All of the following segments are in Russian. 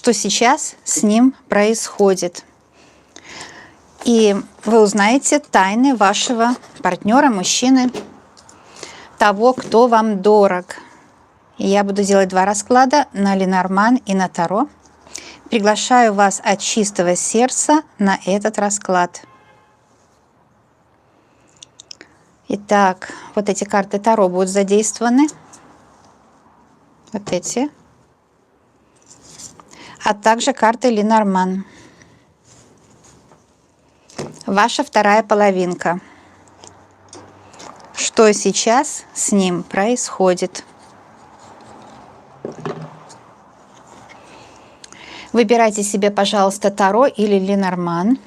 что сейчас с ним происходит. И вы узнаете тайны вашего партнера, мужчины, того, кто вам дорог. И я буду делать 2 расклада на Ленорман и на Таро. Приглашаю вас от чистого сердца на этот расклад. Итак, вот эти карты Таро будут задействованы. Вот эти. А также карты Ленорман. Ваша вторая половинка. Что сейчас с ним происходит? Выбирайте себе, пожалуйста, Таро или Ленорман.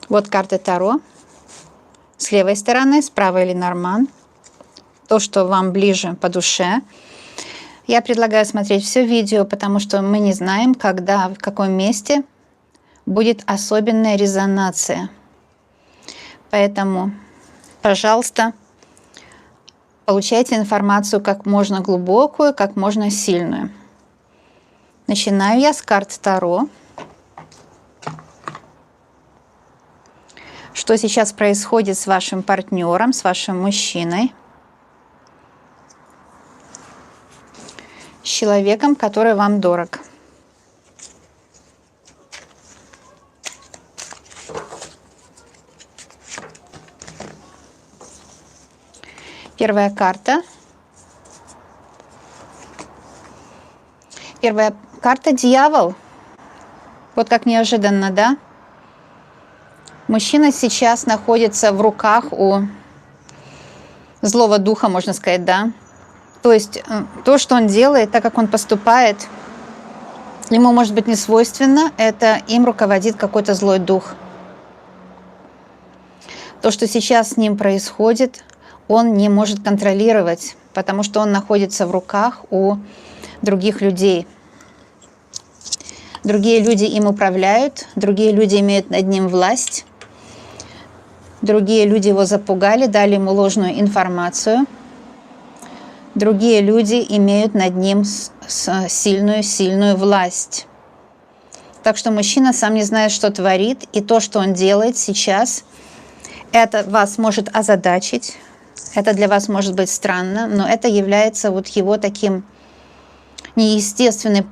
Вот карты Таро. С левой стороны, с правой Ленорман. То, что вам ближе по душе. Я предлагаю смотреть все видео, потому что мы не знаем, когда, в каком месте будет особенная резонация. Поэтому, пожалуйста, получайте информацию как можно глубокую, как можно сильную. Начинаю я с карт Таро. Что сейчас происходит с вашим партнером, с вашим мужчиной? С человеком, который вам дорог. Первая карта. Первая карта — дьявол. Вот как неожиданно, да? Мужчина сейчас находится в руках у злого духа, можно сказать, да? То есть то, что он делает, так как он поступает, ему может быть не свойственно, это им руководит какой-то злой дух. То, что сейчас с ним происходит, он не может контролировать, потому что он находится в руках у других людей. Другие люди им управляют, другие люди имеют над ним власть, другие люди его запугали, дали ему ложную информацию. Другие люди имеют над ним сильную власть. Так что мужчина сам не знает, что творит, и то, что он делает сейчас, это вас может озадачить, это для вас может быть странно, но это является вот его таким неестественным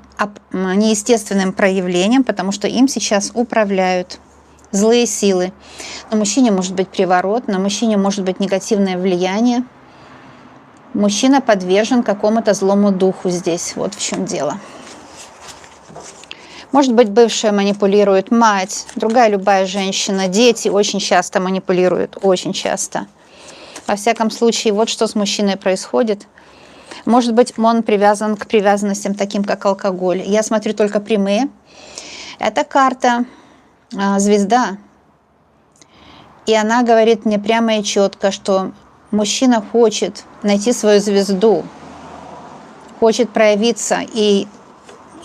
проявлением, потому что им сейчас управляют злые силы. На мужчине может быть приворот, на мужчине может быть негативное влияние. Мужчина подвержен какому-то злому духу здесь. Вот в чем дело. Может быть, бывшая манипулирует, мать, другая любая женщина, дети очень часто манипулируют, очень часто. Во всяком случае, вот что с мужчиной происходит. Может быть, он привязан к привязанностям, таким как алкоголь. Я смотрю только прямые. Это карта звезда. И она говорит мне прямо и четко, что мужчина хочет найти свою звезду, хочет проявиться. И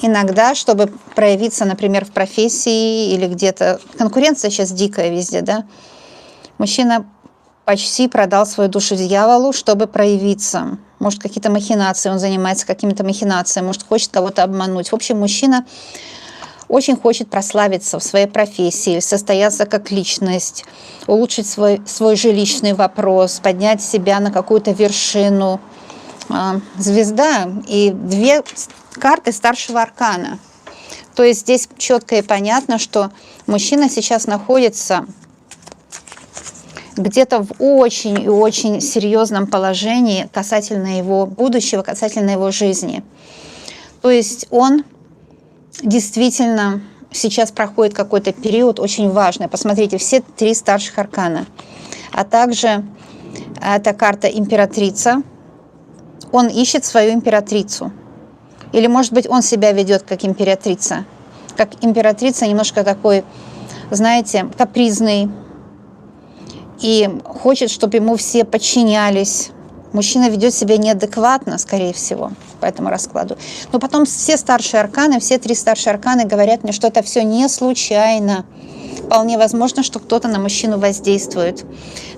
иногда, чтобы проявиться, например, в профессии или где-то... Конкуренция сейчас дикая везде, да? Мужчина почти продал свою душу дьяволу, чтобы проявиться. Может, какие-то махинации, он занимается какими-то махинациями, может, хочет кого-то обмануть. В общем, мужчина очень хочет прославиться в своей профессии, состояться как личность, улучшить свой жилищный вопрос, поднять себя на какую-то вершину. Звезда и 2 карты старшего аркана. То есть здесь четко и понятно, что мужчина сейчас находится где-то в очень и очень серьезном положении касательно его будущего, касательно его жизни. То есть он действительно сейчас проходит какой-то период очень важный. Посмотрите, все 3 старших аркана. А также эта карта императрица. Он ищет свою императрицу. Или, может быть, он себя ведет как императрица. Как императрица немножко такой, знаете, капризный. И хочет, чтобы ему все подчинялись. Мужчина ведет себя неадекватно, скорее всего, по этому раскладу. Но потом все старшие арканы, все 3 старшие арканы говорят мне, что это все не случайно. Вполне возможно, что кто-то на мужчину воздействует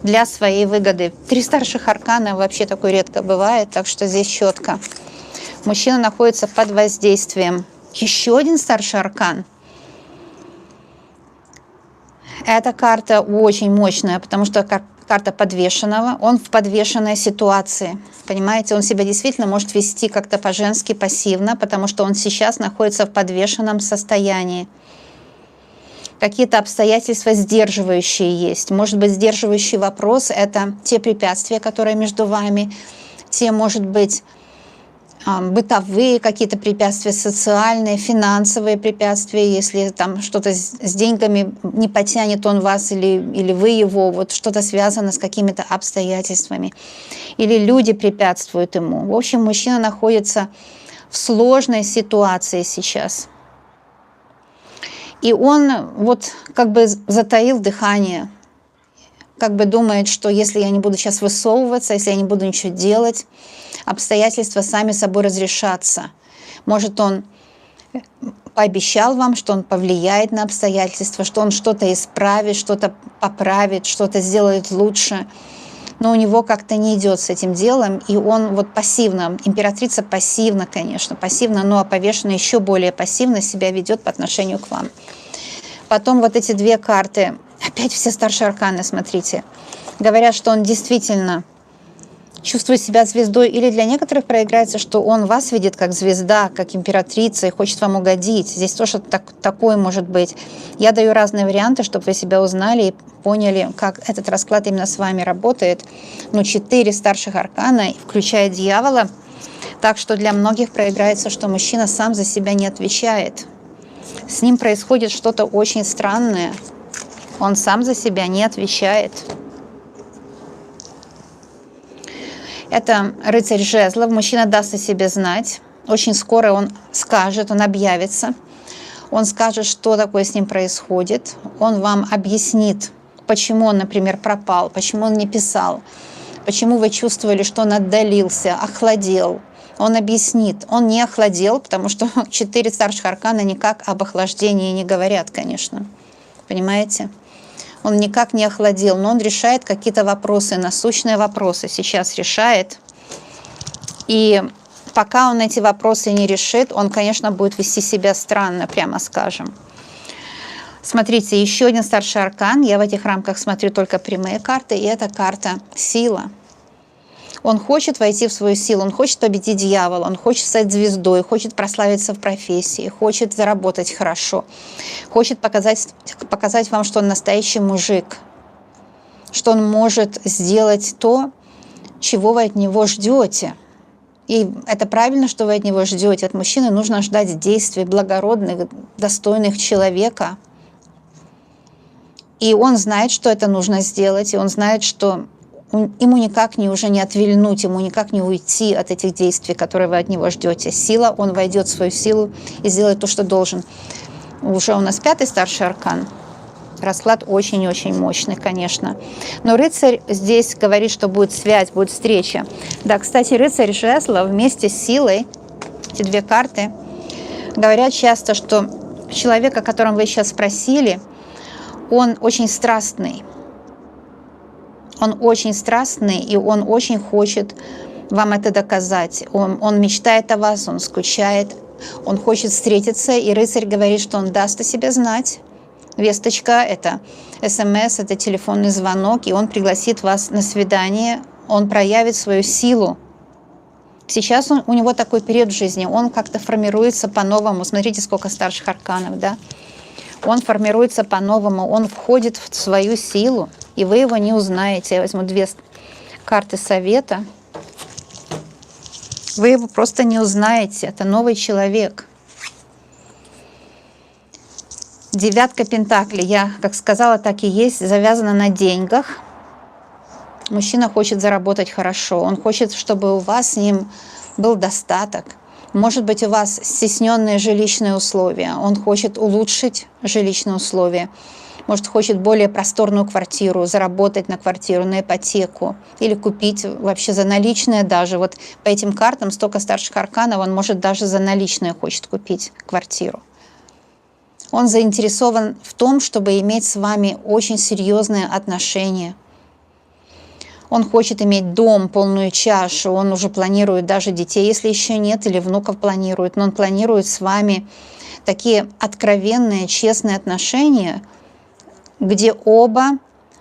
для своей выгоды. 3 старших аркана вообще такое редко бывает, так что здесь четко. Мужчина находится под воздействием. Еще один старший аркан. Эта карта очень мощная, потому что карта подвешенного. Он в подвешенной ситуации. Понимаете, он себя действительно может вести как-то по-женски пассивно, потому что он сейчас находится в подвешенном состоянии. Какие-то обстоятельства сдерживающие есть. Может быть, сдерживающий вопрос – это те препятствия, которые между вами, те, может быть, бытовые какие-то препятствия, социальные, финансовые препятствия, если там что-то с деньгами не потянет он вас или вы его, вот что-то связано с какими-то обстоятельствами. Или люди препятствуют ему. В общем, мужчина находится в сложной ситуации сейчас. И он вот как бы затаил дыхание, как бы думает, что если я не буду сейчас высовываться, если я не буду ничего делать, обстоятельства сами собой разрешатся. Может, он пообещал вам, что он повлияет на обстоятельства, что он что-то исправит, что-то поправит, что-то сделает лучше. Но у него как-то не идет с этим делом, и он вот пассивно, императрица пассивно, конечно, пассивно, но повешенная еще более пассивно себя ведет по отношению к вам. Потом вот эти две карты, опять все старшие арканы, смотрите, говорят, что он действительно чувствует себя звездой, или для некоторых проиграется, что он вас видит как звезда, как императрица и хочет вам угодить. Здесь тоже такое может быть. Я даю разные варианты, чтобы вы себя узнали и поняли, как этот расклад именно с вами работает. Ну, 4 старших аркана, включая дьявола. Так что для многих проиграется, что мужчина сам за себя не отвечает. С ним происходит что-то очень странное. Он сам за себя не отвечает. Это рыцарь жезлов. Мужчина даст о себе знать. Очень скоро он скажет, он объявится. Он скажет, что такое с ним происходит. Он вам объяснит, почему он, например, пропал, почему он не писал, почему вы чувствовали, что он отдалился, охладел. Он объяснит. Он не охладел, потому что 4 старших аркана никак об охлаждении не говорят, конечно. Понимаете? Он никак не охладел, но он решает какие-то вопросы, насущные вопросы сейчас решает. И пока он эти вопросы не решит, он, конечно, будет вести себя странно, прямо скажем. Смотрите, еще один старший аркан. Я в этих рамках смотрю только прямые карты, и это карта сила. Он хочет войти в свою силу, он хочет победить дьявола, он хочет стать звездой, хочет прославиться в профессии, хочет заработать хорошо, хочет показать вам, что он настоящий мужик, что он может сделать то, чего вы от него ждете. И это правильно, что вы от него ждете. От мужчины нужно ждать действий благородных, достойных человека. И он знает, что это нужно сделать, и он знает, что ему никак уже не отвильнуть, ему никак не уйти от этих действий, которые вы от него ждете. Сила, он войдет в свою силу и сделает то, что должен. Уже у нас 5-й старший аркан. Расклад очень-очень мощный, конечно. Но рыцарь здесь говорит, что будет связь, будет встреча. Да, кстати, рыцарь жезла вместе с силой, эти 2 карты, говорят часто, что человек, о котором вы сейчас спросили, он очень страстный. Он очень страстный, и он очень хочет вам это доказать. Он мечтает о вас, он скучает, он хочет встретиться, и рыцарь говорит, что он даст о себе знать. Весточка – это СМС, это телефонный звонок, и он пригласит вас на свидание, он проявит свою силу. Сейчас у него такой период в жизни, он как-то формируется по-новому. Смотрите, сколько старших арканов, да? Он формируется по-новому, он входит в свою силу, и вы его не узнаете. Я возьму 2 карты совета. Вы его просто не узнаете. Это новый человек. 9 пентаклей. Я, как сказала, так и есть. Завязана на деньгах. Мужчина хочет заработать хорошо. Он хочет, чтобы у вас с ним был достаток. Может быть, у вас стесненные жилищные условия. Он хочет улучшить жилищные условия. Может, хочет более просторную квартиру, заработать на квартиру, на ипотеку. Или купить вообще за наличные даже. Вот по этим картам столько старших арканов, он может даже за наличные хочет купить квартиру. Он заинтересован в том, чтобы иметь с вами очень серьезные отношения. Он хочет иметь дом, полную чашу, он уже планирует даже детей, если еще нет, или внуков планирует, но он планирует с вами такие откровенные, честные отношения, где оба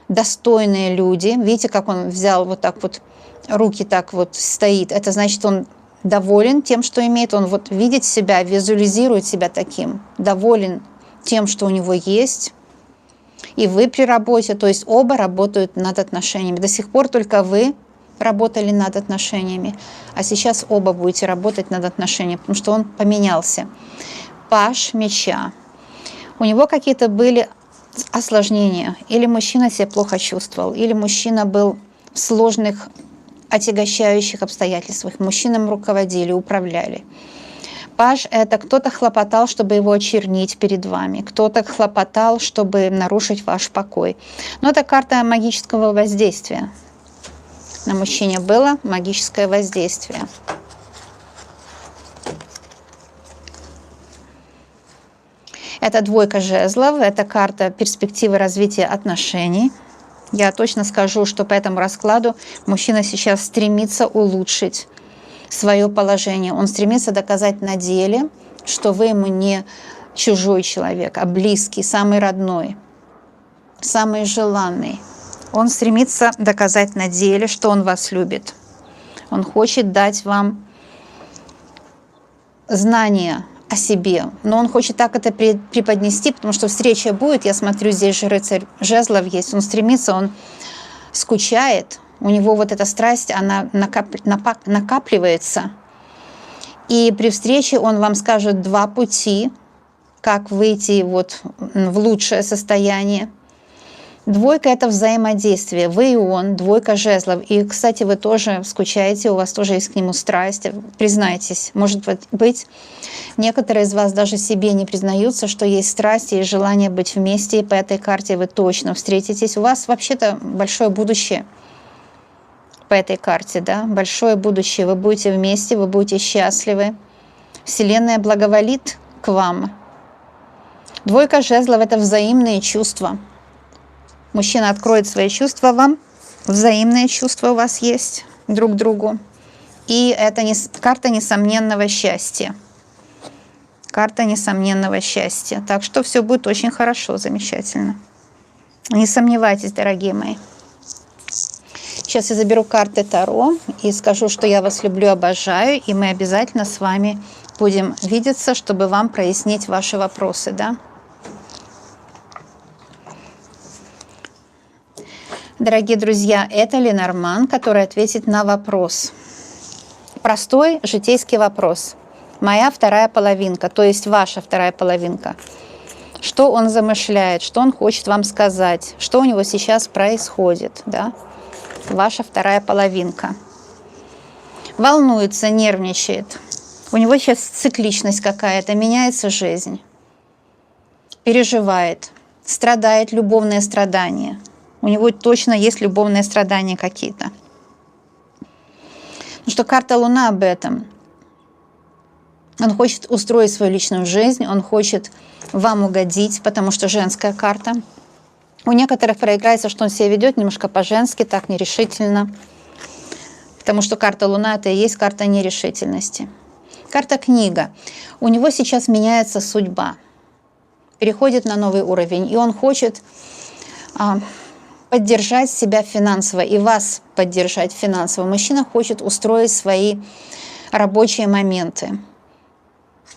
достойные люди. Видите, как он взял вот так вот, руки так вот стоит. Это значит, он доволен тем, что имеет. Он вот видит себя, визуализирует себя таким, доволен тем, что у него есть. И вы при работе, то есть оба работают над отношениями. До сих пор только вы работали над отношениями, а сейчас оба будете работать над отношениями, потому что он поменялся. Паж меча. У него какие-то были осложнения. Или мужчина себя плохо чувствовал, или мужчина был в сложных, отягощающих обстоятельствах. Мужчинам руководили, управляли. Паж – это кто-то хлопотал, чтобы его очернить перед вами, кто-то хлопотал, чтобы нарушить ваш покой. Но это карта магического воздействия. На мужчине было магическое воздействие. Это двойка жезлов, это карта перспективы развития отношений. Я точно скажу, что по этому раскладу мужчина сейчас стремится улучшить свое положение. Он стремится доказать на деле, что вы ему не чужой человек, а близкий, самый родной, самый желанный. Он стремится доказать на деле, что он вас любит. Он хочет дать вам знания о себе, но он хочет так это преподнести, потому что встреча будет, я смотрю, здесь же рыцарь жезлов есть, он стремится, он скучает, у него вот эта страсть, она накапливается, и при встрече он вам скажет два пути, как выйти вот в лучшее состояние. Двойка – это взаимодействие, вы и он, двойка жезлов. И, кстати, вы тоже скучаете, у вас тоже есть к нему страсть, признайтесь. Может быть, некоторые из вас даже себе не признаются, что есть страсть и желание быть вместе, и по этой карте вы точно встретитесь. У вас вообще-то большое будущее по этой карте, да, большое будущее. Вы будете вместе, вы будете счастливы. Вселенная благоволит к вам. Двойка жезлов – это взаимные чувства. Мужчина откроет свои чувства вам, взаимные чувства у вас есть друг к другу. И это карта несомненного счастья. Карта несомненного счастья. Так что все будет очень хорошо, замечательно. Не сомневайтесь, дорогие мои. Сейчас я заберу карты Таро и скажу, что я вас люблю, обожаю, и мы обязательно с вами будем видеться, чтобы вам прояснить ваши вопросы, да? Дорогие друзья, это Ленорман, который ответит на вопрос. Простой житейский вопрос. Моя вторая половинка, то есть ваша вторая половинка. Что он замышляет, что он хочет вам сказать, что у него сейчас происходит, да? Ваша вторая половинка. Волнуется, нервничает. У него сейчас цикличность какая-то, меняется жизнь. Переживает, страдает, любовные страдания. У него точно есть любовные страдания какие-то. Ну что карта Луна об этом. Он хочет устроить свою личную жизнь, он хочет вам угодить, потому что женская карта. У некоторых проиграется, что он себя ведет немножко по-женски, так нерешительно. Потому что карта Луна – это и есть карта нерешительности. Карта книга. У него сейчас меняется судьба. Переходит на новый уровень. И он хочет поддержать себя финансово и вас поддержать финансово. Мужчина хочет устроить свои рабочие моменты.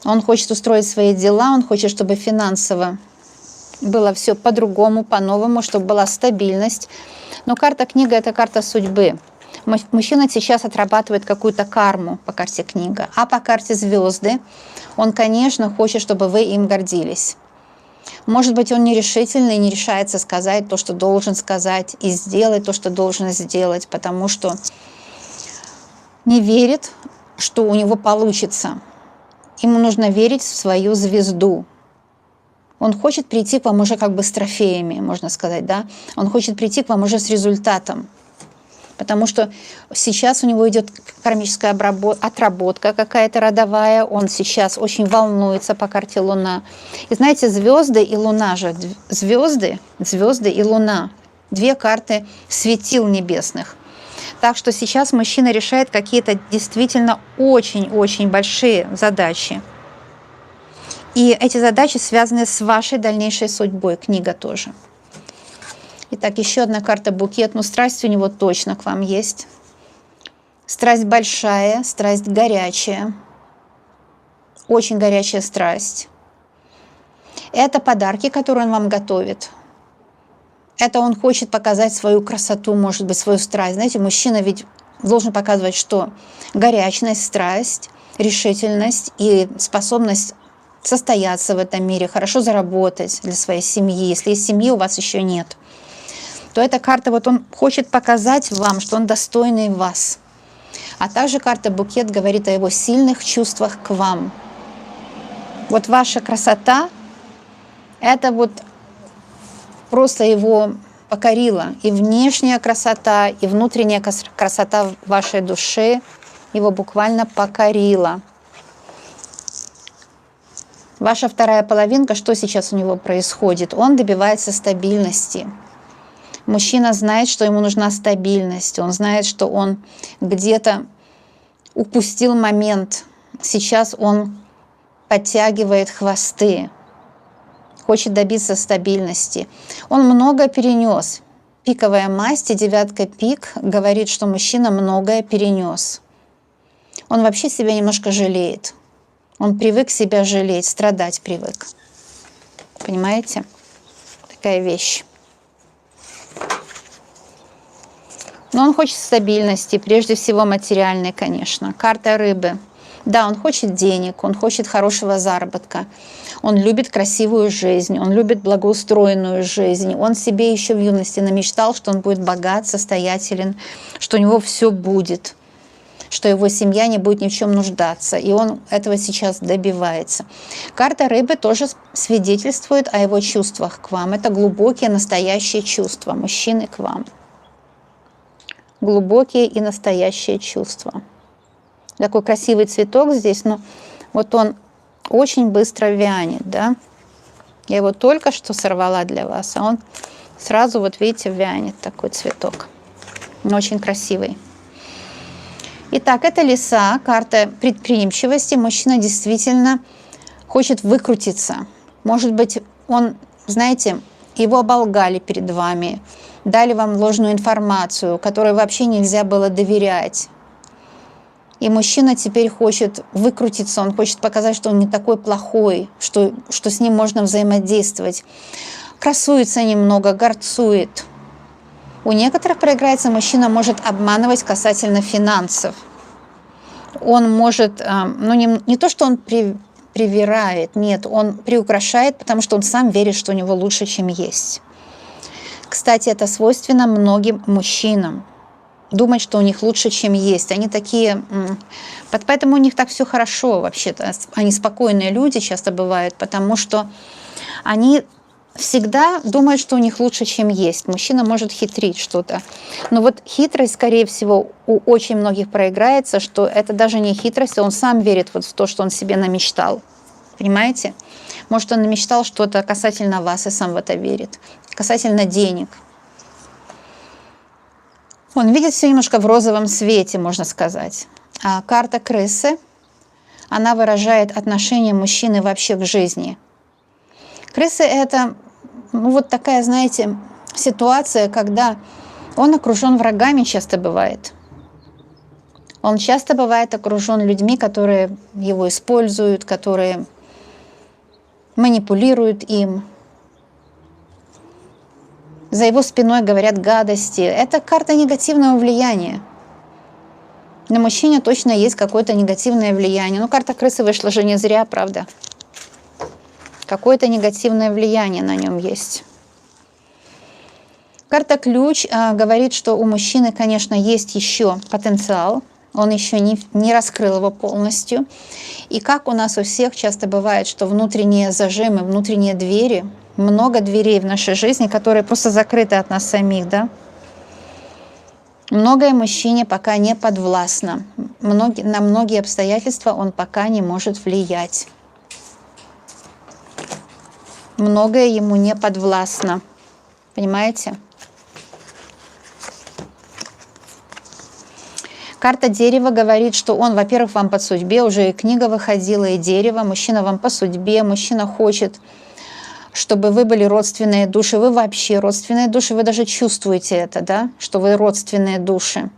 Он хочет устроить свои дела, он хочет, чтобы финансово было все по-другому, по-новому, чтобы была стабильность. Но карта книга – это карта судьбы. Мужчина сейчас отрабатывает какую-то карму по карте книга. А по карте звезды он, конечно, хочет, чтобы вы им гордились. Может быть, он нерешительный, не решается сказать то, что должен сказать, и сделать то, что должен сделать, потому что не верит, что у него получится. Ему нужно верить в свою звезду. Он хочет прийти к вам уже как бы с трофеями, можно сказать, да? Он хочет прийти к вам уже с результатом. Потому что сейчас у него идет кармическая отработка какая-то родовая, он сейчас очень волнуется по карте Луна. И знаете, звезды и Луна же, звезды и Луна, две карты светил небесных. Так что сейчас мужчина решает какие-то действительно очень-очень большие задачи. И эти задачи связаны с вашей дальнейшей судьбой. Книга тоже. Итак, еще одна карта букет. Ну, страсть у него точно к вам есть. Страсть большая, страсть горячая. Очень горячая страсть. Это подарки, которые он вам готовит. Это он хочет показать свою красоту, может быть, свою страсть. Знаете, мужчина ведь должен показывать, что горячность, страсть, решительность и способность состояться в этом мире, хорошо заработать для своей семьи. Если семьи у вас еще нет, то эта карта, вот он хочет показать вам, что он достойный вас. А также карта букет говорит о его сильных чувствах к вам. Вот ваша красота, это вот просто его покорила. И внешняя красота, и внутренняя красота вашей души его буквально покорила. Ваша вторая половинка, что сейчас у него происходит? Он добивается стабильности. Мужчина знает, что ему нужна стабильность. Он знает, что он где-то упустил момент. Сейчас он подтягивает хвосты. Хочет добиться стабильности. Он многое перенес. Пиковая масть и девятка пик говорит, что мужчина многое перенес. Он вообще себя немножко жалеет. Он привык себя жалеть, страдать привык. Понимаете? Такая вещь. Но он хочет стабильности, прежде всего материальной, конечно. Карта рыбы. Да, он хочет денег, он хочет хорошего заработка. Он любит красивую жизнь, он любит благоустроенную жизнь. Он себе еще в юности намечтал, что он будет богат, состоятелен, что у него все будет, что его семья не будет ни в чем нуждаться. И он этого сейчас добивается. Карта рыбы тоже свидетельствует о его чувствах к вам. Это глубокие, настоящие чувства мужчины к вам. Глубокие и настоящие чувства. Такой красивый цветок здесь, но вот он очень быстро вянет, да. Я его только что сорвала для вас, а он сразу, вот видите, вянет, такой цветок. Он очень красивый. Итак, это лиса, карта предприимчивости. Мужчина действительно хочет выкрутиться. Может быть, он, знаете, его оболгали перед вами, дали вам ложную информацию, которой вообще нельзя было доверять. И мужчина теперь хочет выкрутиться, он хочет показать, что он не такой плохой, что с ним можно взаимодействовать. Красуется немного, горцует. У некоторых проиграется, мужчина может обманывать касательно финансов. Он может, ну не то, что он привирает, нет, он приукрашает, потому что он сам верит, что у него лучше, чем есть. Кстати, это свойственно многим мужчинам. Думать, что у них лучше, чем есть. Они такие, поэтому у них так все хорошо вообще-то. Они спокойные люди часто бывают, потому что они всегда думают, что у них лучше, чем есть. Мужчина может хитрить что-то. Но вот хитрость, скорее всего, у очень многих проиграется, что это даже не хитрость, а он сам верит вот в то, что он себе намечтал. Понимаете? Может, он намечтал что-то касательно вас и сам в это верит. Касательно денег. Он видит все немножко в розовом свете, можно сказать. А карта крысы, она выражает отношение мужчины вообще к жизни. Крысы – это вот такая, знаете, ситуация, когда он окружен врагами, часто бывает. Он часто бывает окружен людьми, которые его используют, которые манипулируют им. За его спиной говорят гадости. Это карта негативного влияния. На мужчине точно есть какое-то негативное влияние. Ну, карта крысы вышла же не зря, правда? Какое-то негативное влияние на нем есть. Карта ключ говорит, что у мужчины, конечно, есть еще потенциал. Он еще не раскрыл его полностью. И как у нас у всех часто бывает, что внутренние зажимы, внутренние двери, много дверей в нашей жизни, которые просто закрыты от нас самих, да? Многое мужчине пока не подвластно. На многие обстоятельства он пока не может влиять. Многое ему не подвластно. Понимаете? Карта дерева говорит, что он, во-первых, вам по судьбе, уже и книга выходила, и дерево, мужчина вам по судьбе, мужчина хочет, чтобы вы были родственные души, вы вообще родственные души, вы даже чувствуете это, да, что вы родственные души.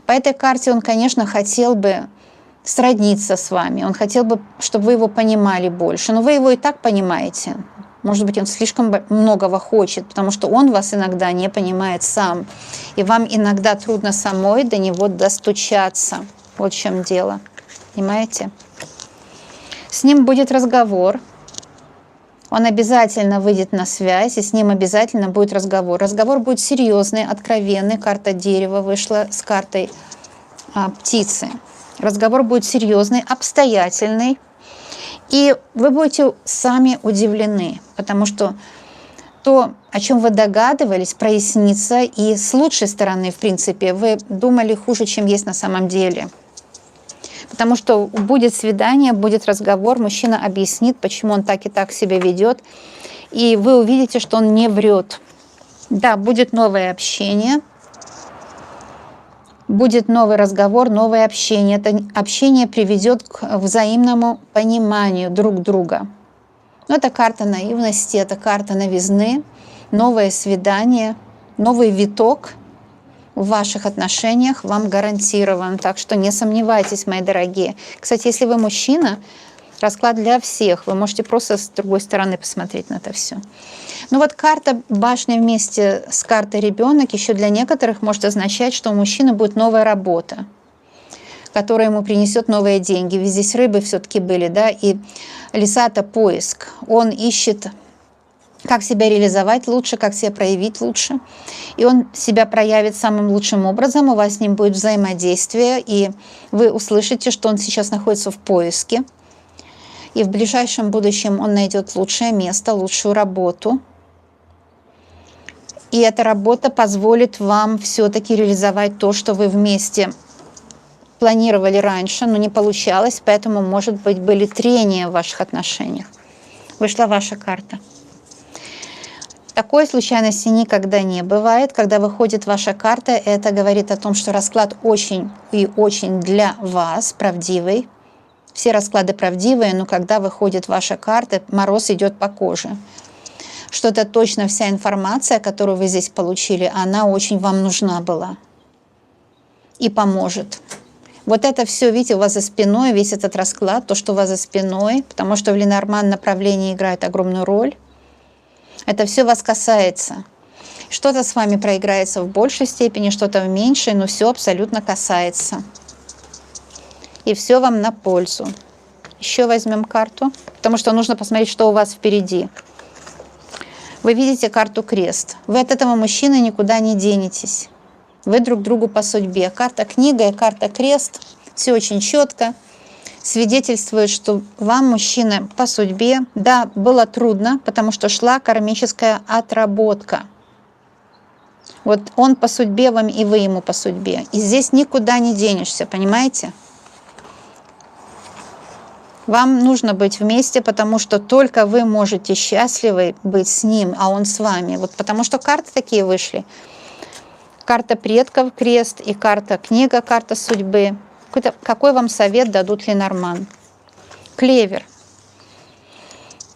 По этой карте он, конечно, хотел бы сродниться с вами, он хотел бы, чтобы вы его понимали больше, но вы его и так понимаете. Может быть, он слишком многого хочет, потому что он вас иногда не понимает сам, и вам иногда трудно самой до него достучаться. Вот в чем дело, понимаете? С ним будет разговор, он обязательно выйдет на связь, и с ним обязательно будет разговор. Разговор будет серьезный, откровенный. Карта дерева вышла с картой птицы. Разговор будет серьезный, обстоятельный. И вы будете сами удивлены, потому что то, о чем вы догадывались, прояснится. И с лучшей стороны, в принципе, вы думали хуже, чем есть на самом деле. Потому что будет свидание, будет разговор, мужчина объяснит, почему он так и так себя ведет, и вы увидите, что он не врет. Да, будет новое общение, будет новый разговор, новое общение. Это общение приведет к взаимному пониманию друг друга. Но это карта наивности, это карта новизны, новое свидание, новый виток в ваших отношениях вам гарантирован. Так что не сомневайтесь, мои дорогие. Кстати, если вы мужчина, расклад для всех. Вы можете просто с другой стороны посмотреть на это все. Ну вот карта башни вместе с картой ребенок еще для некоторых может означать, что у мужчины будет новая работа, которая ему принесет новые деньги. Ведь здесь рыбы все-таки были, да, и лиса — это поиск. Он ищет, как себя реализовать лучше, как себя проявить лучше. И он себя проявит самым лучшим образом, у вас с ним будет взаимодействие, и вы услышите, что он сейчас находится в поиске. И в ближайшем будущем он найдет лучшее место, лучшую работу. И эта работа позволит вам все-таки реализовать то, что вы вместе планировали раньше, но не получалось, поэтому, может быть, были трения в ваших отношениях. Вышла ваша карта. Такой случайности никогда не бывает. Когда выходит ваша карта, это говорит о том, что расклад очень и очень для вас правдивый. Все расклады правдивые, но когда выходит ваша карта, мороз идет по коже. Что-то точно вся информация, которую вы здесь получили, она очень вам нужна была и поможет. Вот это все, видите, у вас за спиной, весь этот расклад, то, что у вас за спиной, потому что в Ленорман направление играет огромную роль. Это все вас касается. Что-то с вами проиграется в большей степени, что-то в меньшей, но все абсолютно касается. И все вам на пользу. Еще возьмем карту, потому что нужно посмотреть, что у вас впереди. Вы видите карту крест. Вы от этого мужчины никуда не денетесь. Вы друг другу по судьбе. Карта книга и карта крест. Все очень четко. Свидетельствует, что вам, мужчина, по судьбе, да, было трудно, потому что шла кармическая отработка. Вот он по судьбе вам, и вы ему по судьбе. И здесь никуда не денешься, понимаете? Вам нужно быть вместе, потому что только вы можете счастливы быть с ним, а он с вами. Вот потому что карты такие вышли. Карта предков, крест, и карта книга, карта судьбы. Какой вам совет дадут Ленорман? Клевер.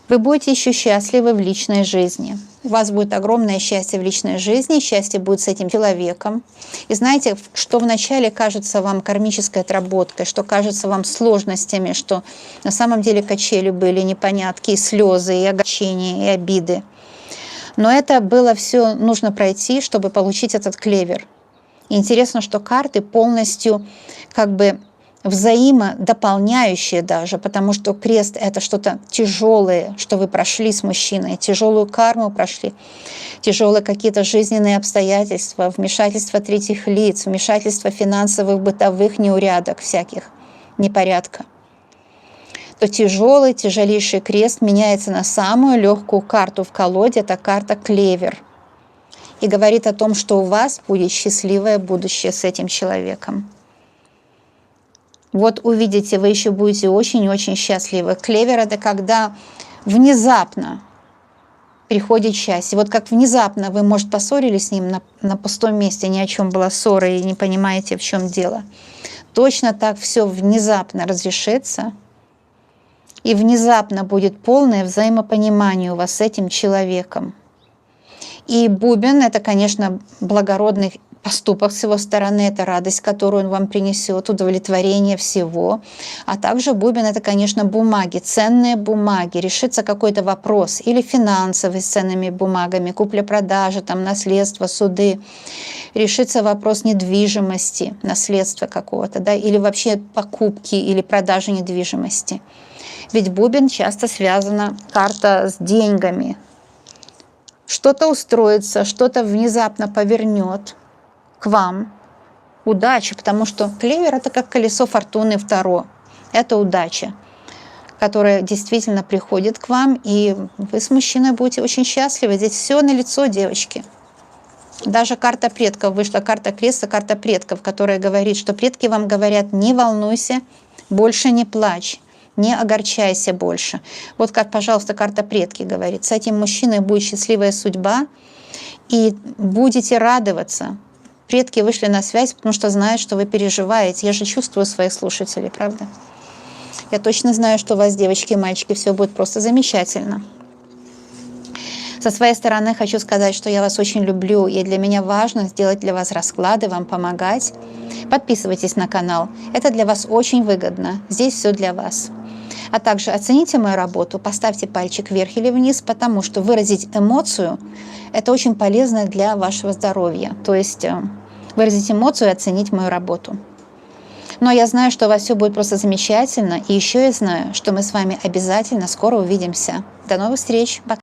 Вы будете еще счастливы в личной жизни. У вас будет огромное счастье в личной жизни, счастье будет с этим человеком. И знаете, что вначале кажется вам кармической отработкой, что кажется вам сложностями, что на самом деле качели были, непонятки, и слезы, и огорчения, и обиды. Но это было все нужно пройти, чтобы получить этот клевер. И интересно, что карты полностью как бы взаимодополняющие даже, потому что крест — это что-то тяжелое, что вы прошли с мужчиной, тяжелую карму прошли, тяжелые какие-то жизненные обстоятельства, вмешательство третьих лиц, вмешательство финансовых, бытовых неурядок всяких, непорядка. То тяжелый, тяжелейший крест меняется на самую легкую карту в колоде, это карта клевер. И говорит о том, что у вас будет счастливое будущее с этим человеком. Вот увидите, вы еще будете очень-очень счастливы. Клевер — это когда внезапно приходит счастье. Вот как внезапно вы, может, поссорились с ним на пустом месте, ни о чем была ссора, и не понимаете, в чем дело. Точно так все внезапно разрешится, и внезапно будет полное взаимопонимание у вас с этим человеком. И бубен – это, конечно, благородный поступок с его стороны, это радость, которую он вам принесет, удовлетворение всего. А также бубен – это, конечно, бумаги, ценные бумаги. Решится какой-то вопрос или финансовый с ценными бумагами, купля-продажа, там, наследство, суды. Решится вопрос недвижимости, наследства какого-то, да, или вообще покупки или продажи недвижимости. Ведь бубен часто связана, карта, с деньгами. Что-то устроится, что-то внезапно повернет к вам. Удача, потому что клевер – это как колесо фортуны второе. Это удача, которая действительно приходит к вам, и вы с мужчиной будете очень счастливы. Здесь все налицо, девочки. Даже карта предков вышла, карта креста, карта предков, которая говорит, что предки вам говорят: не волнуйся, больше не плачь, не огорчайся больше. Вот как, пожалуйста, карта предки говорит. С этим мужчиной будет счастливая судьба, и будете радоваться. Предки вышли на связь, потому что знают, что вы переживаете. Я же чувствую своих слушателей, правда? Я точно знаю, что у вас, девочки и мальчики, все будет просто замечательно. Со своей стороны хочу сказать, что я вас очень люблю, и для меня важно сделать для вас расклады, вам помогать. Подписывайтесь на канал, это для вас очень выгодно, здесь все для вас. А также оцените мою работу, поставьте пальчик вверх или вниз, потому что выразить эмоцию – это очень полезно для вашего здоровья. То есть выразить эмоцию и оценить мою работу. Но я знаю, что у вас все будет просто замечательно, и еще я знаю, что мы с вами обязательно скоро увидимся. До новых встреч! Пока!